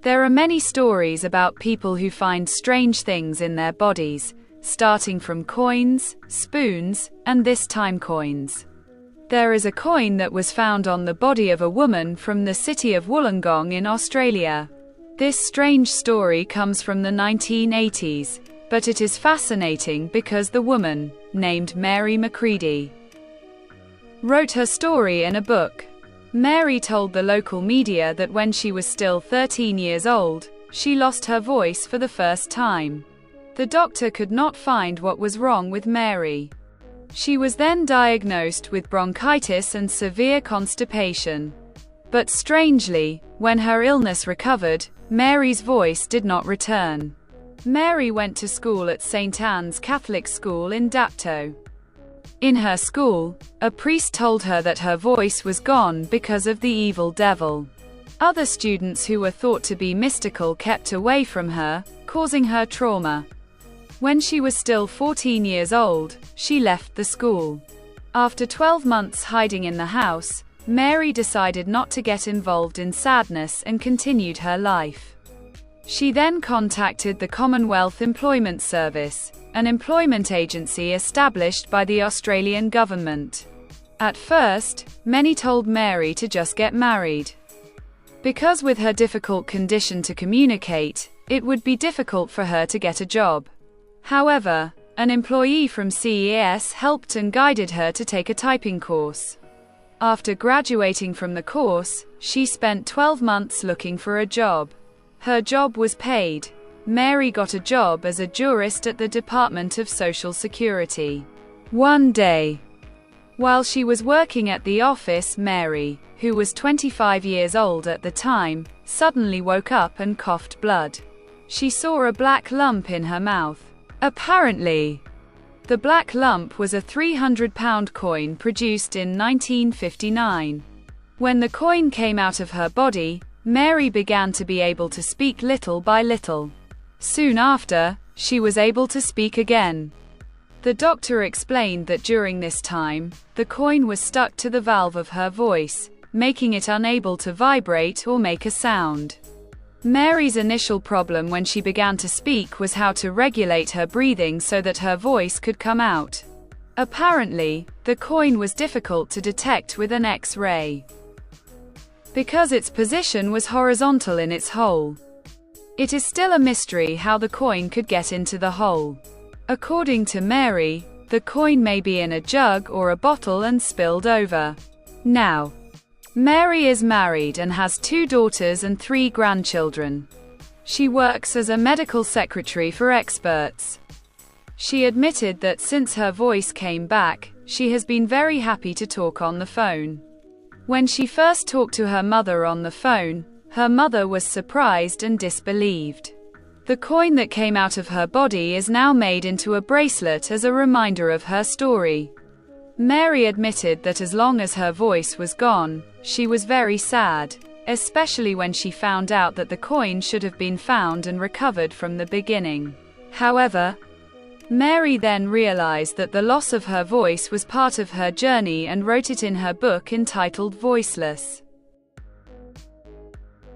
There are many stories about people who find strange things in their bodies, starting from coins, spoons, and this time coins. There is a coin that was found on the body of a woman from the city of Wollongong in Australia. This strange story comes from the 1980s, but it is fascinating because the woman, named Mary McCready, wrote her story in a book. Mary told the local media that when she was still 13 years old, she lost her voice for the first time. The doctor could not find what was wrong with Mary. She was then diagnosed with bronchitis and severe constipation. But strangely, when her illness recovered, Mary's voice did not return. Mary went to school at St. Anne's Catholic School in Dapto. In her school, a priest told her that her voice was gone because of the evil devil. Other students who were thought to be mystical kept away from her, causing her trauma. When she was still 14 years old, she left the school. After 12 months hiding in the house, Mary decided not to get involved in sadness and continued her life. She then contacted the Commonwealth Employment Service, an employment agency established by the Australian government. At first, many told Mary to just get married, because with her difficult condition to communicate, it would be difficult for her to get a job. However, an employee from CES helped and guided her to take a typing course. After graduating from the course, she spent 12 months looking for a job. Her job was paid. Mary got a job as a jurist at the Department of Social Security. One day, while she was working at the office, Mary, who was 25 years old at the time, suddenly woke up and coughed blood. She saw a black lump in her mouth. Apparently, the black lump was a £300 coin produced in 1959. When the coin came out of her body, Mary began to be able to speak little by little. Soon after, she was able to speak again. The doctor explained that during this time, the coin was stuck to the valve of her voice, making it unable to vibrate or make a sound. Mary's initial problem when she began to speak was how to regulate her breathing so that her voice could come out. Apparently, the coin was difficult to detect with an X-ray, because its position was horizontal in its hole. It is still a mystery how the coin could get into the hole. According to Mary, the coin may be in a jug or a bottle and spilled over. Now, Mary is married and has 2 daughters and 3 grandchildren. She works as a medical secretary for experts. She admitted that since her voice came back, she has been very happy to talk on the phone. When she first talked to her mother on the phone, her mother was surprised and disbelieved. The coin that came out of her body is now made into a bracelet as a reminder of her story. Mary admitted that as long as her voice was gone, she was very sad, especially when she found out that the coin should have been found and recovered from the beginning. However, Mary then realized that the loss of her voice was part of her journey and wrote it in her book entitled Voiceless.